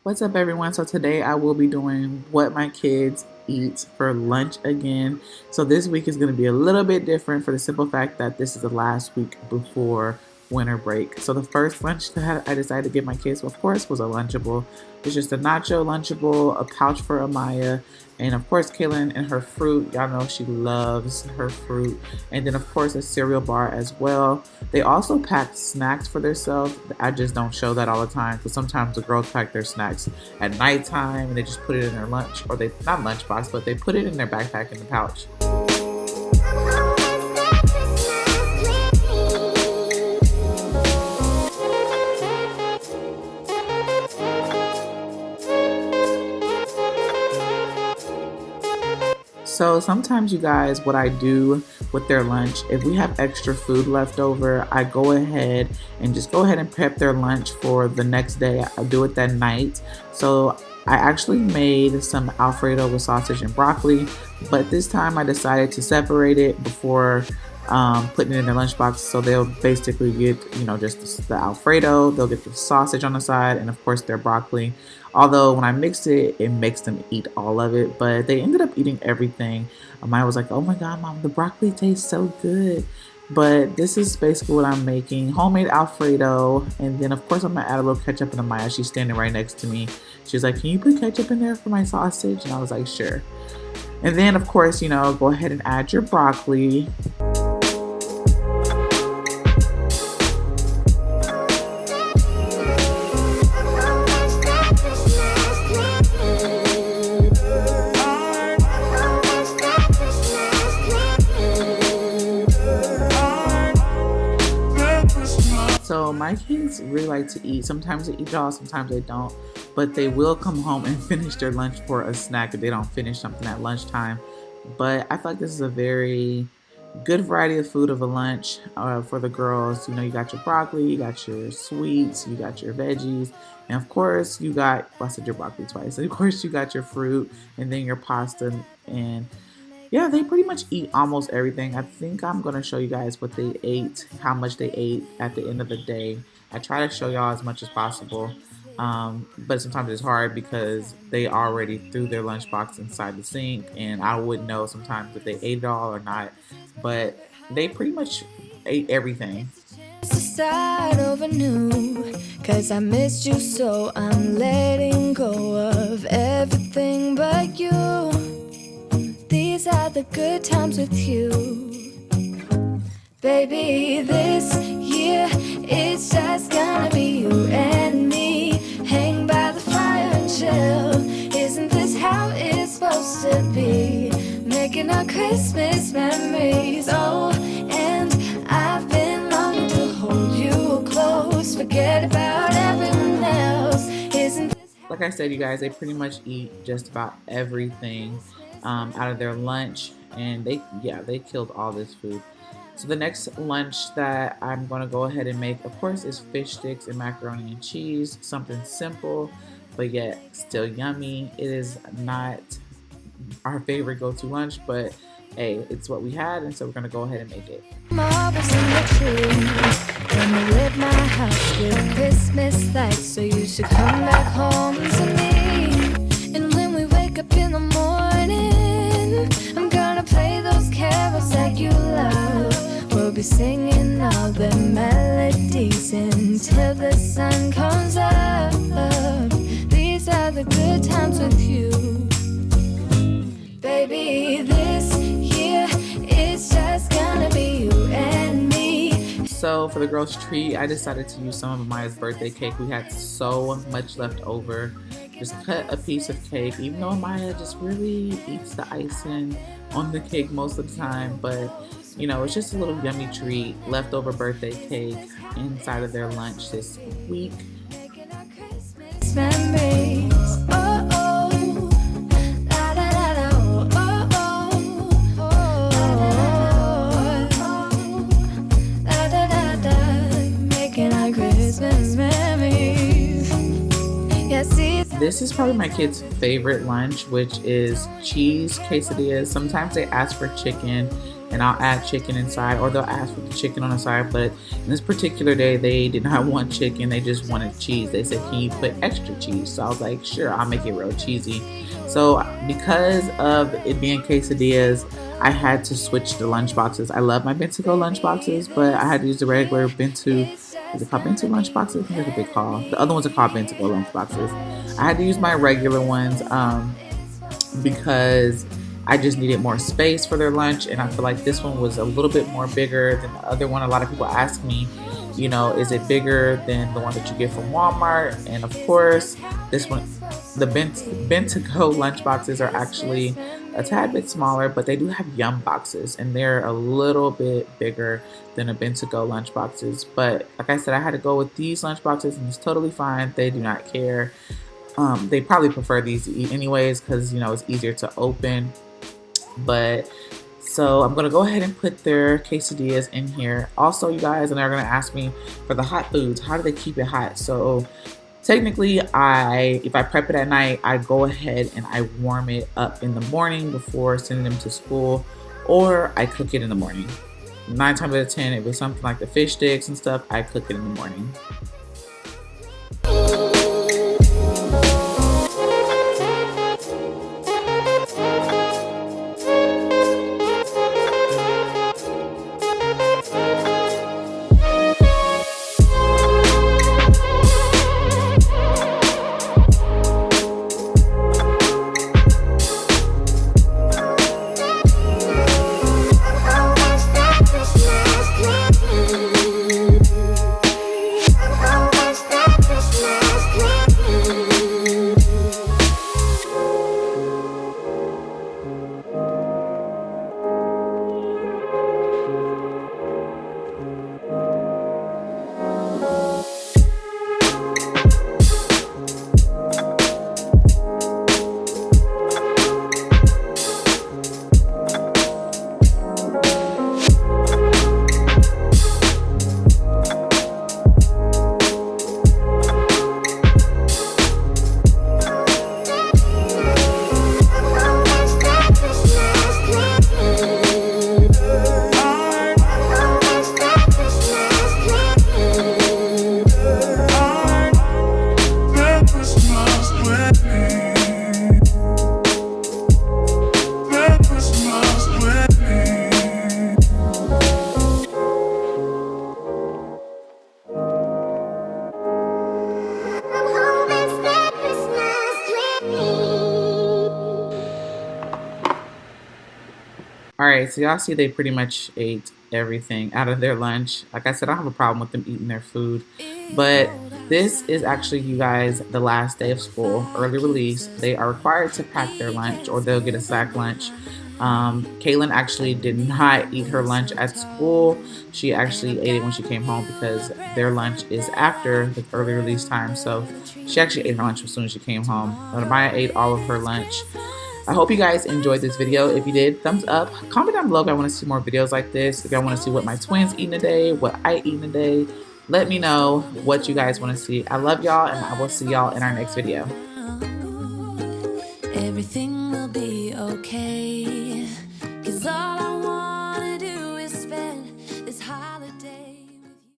What's up, everyone? So today I will be doing what my kids eat for lunch again. So this week is going to be a little bit different for the simple fact that this is the last week before winter break. So the first lunch that I decided to give my kids, of course, was a Lunchable. It's just a nacho Lunchable, a pouch for Amaya, and of course Kaylin and her fruit. Y'all know she loves her fruit. And then of course a cereal bar as well. They also packed snacks for themselves. I just don't show that all the time because sometimes the girls pack their snacks at nighttime and they just put it in their lunch, or they not lunchbox, but they put it in their backpack in the pouch. So sometimes, you guys, what I do with their lunch, if we have extra food left over, I go ahead and prep their lunch for the next day. I do it that night. So I actually made some Alfredo with sausage and broccoli, but this time I decided to separate it before putting it in their lunchbox. So they'll basically get, just the Alfredo, they'll get the sausage on the side, and of course their broccoli. Although when I mix it, it makes them eat all of it, but they ended up eating everything. Maya was like, "Oh my God, Mom, the broccoli tastes so good." But this is basically what I'm making: homemade Alfredo, and then of course I'm gonna add a little ketchup in Maya. She's standing right next to me. She's like, "Can you put ketchup in there for my sausage?" And I was like, "Sure." And then of course, go ahead and add your broccoli. So my kids really like to eat. Sometimes they eat it all, sometimes they don't. But they will come home and finish their lunch for a snack if they don't finish something at lunchtime. But I feel like this is a very good variety of food of a lunch for the girls. You got your broccoli, you got your sweets, you got your veggies, and of course you got, well, I said your broccoli twice. Of course you got your fruit, and then your pasta, and yeah, they pretty much eat almost everything. I think I'm going to show you guys what they ate, how much they ate at the end of the day. I try to show y'all as much as possible, but sometimes it's hard because they already threw their lunchbox inside the sink, and I wouldn't know sometimes if they ate it all or not, but they pretty much ate everything. Start over new, 'cause I missed you, so I'm letting go of everything but you. These are the good times with you. Baby, this year it's just gonna be you and me. Hang by the fire and chill. Isn't this how it's supposed to be? Making our Christmas memories. Oh, and I've been longing to hold you close. Forget about everyone else. Isn't this... Like I said, you guys, they pretty much eat just about everything out of their lunch, and they killed all this food. So the next lunch that I'm going to go ahead and make, of course, is fish sticks and macaroni and cheese. Something simple, but yet still yummy. It is not our favorite go-to lunch, but hey, it's what we had, and so we're going to go ahead and make it. Marbles in the tree. When we lit my house with Christmas lights, so you should come back home to me. And when we wake up in the morning, I'm gonna play those carols that you love. We'll be singing all the melodies until the sun comes up. These are the good times with you. Baby, this year it's just gonna be you and me. So for the girls' treat, I decided to use some of Maya's birthday cake. We had so much left over. Just cut a piece of cake, even though Maya just really eats the icing on the cake most of the time. But, it's just a little yummy treat, leftover birthday cake inside of their lunch this week. This is probably my kids' favorite lunch, which is cheese quesadillas. Sometimes they ask for chicken, and I'll add chicken inside, or they'll ask for the chicken on the side. But in this particular day, they did not want chicken, they just wanted cheese. They said, can you put extra cheese? So I was like, sure, I'll make it real cheesy. So because of it being quesadillas, I had to switch the lunch boxes. I love my bento lunch boxes, but I had to use the regular bento. Is it called bento lunch boxes? I think that's what they call. The other ones are called bento lunch boxes. I had to use my regular ones because I just needed more space for their lunch, and I feel like this one was a little bit more bigger than the other one. A lot of people ask me, you know, is it bigger than the one that you get from Walmart? And of course, this one, the bento lunch boxes are actually a tad bit smaller, but they do have yum boxes, and they're a little bit bigger than a bento lunch boxes. But like I said, I had to go with these lunch boxes, and it's totally fine. They do not care. They probably prefer these to eat anyways because, you know, it's easier to open. But so I'm gonna go ahead and put their quesadillas in here. Also, you guys, and they're gonna ask me for the hot foods, how do they keep it hot? So technically, if I prep it at night, I go ahead and I warm it up in the morning before sending them to school, or I cook it in the morning. 9 times out of 10, if it's something like the fish sticks and stuff, I cook it in the morning. All right, so y'all see they pretty much ate everything out of their lunch. Like I said, I don't have a problem with them eating their food. But this is actually, you guys, the last day of school, early release. They are required to pack their lunch or they'll get a sack lunch. Kaylin actually did not eat her lunch at school. She actually ate it when she came home because their lunch is after the early release time. So she actually ate her lunch as soon as she came home. But Maya ate all of her lunch. I hope you guys enjoyed this video. If you did, thumbs up. Comment down below if I want to see more videos like this. If y'all want to see what my twins eat in a day, what I eat in a day, let me know what you guys want to see. I love y'all, and I will see y'all in our next video. Everything will be okay, 'cause all I want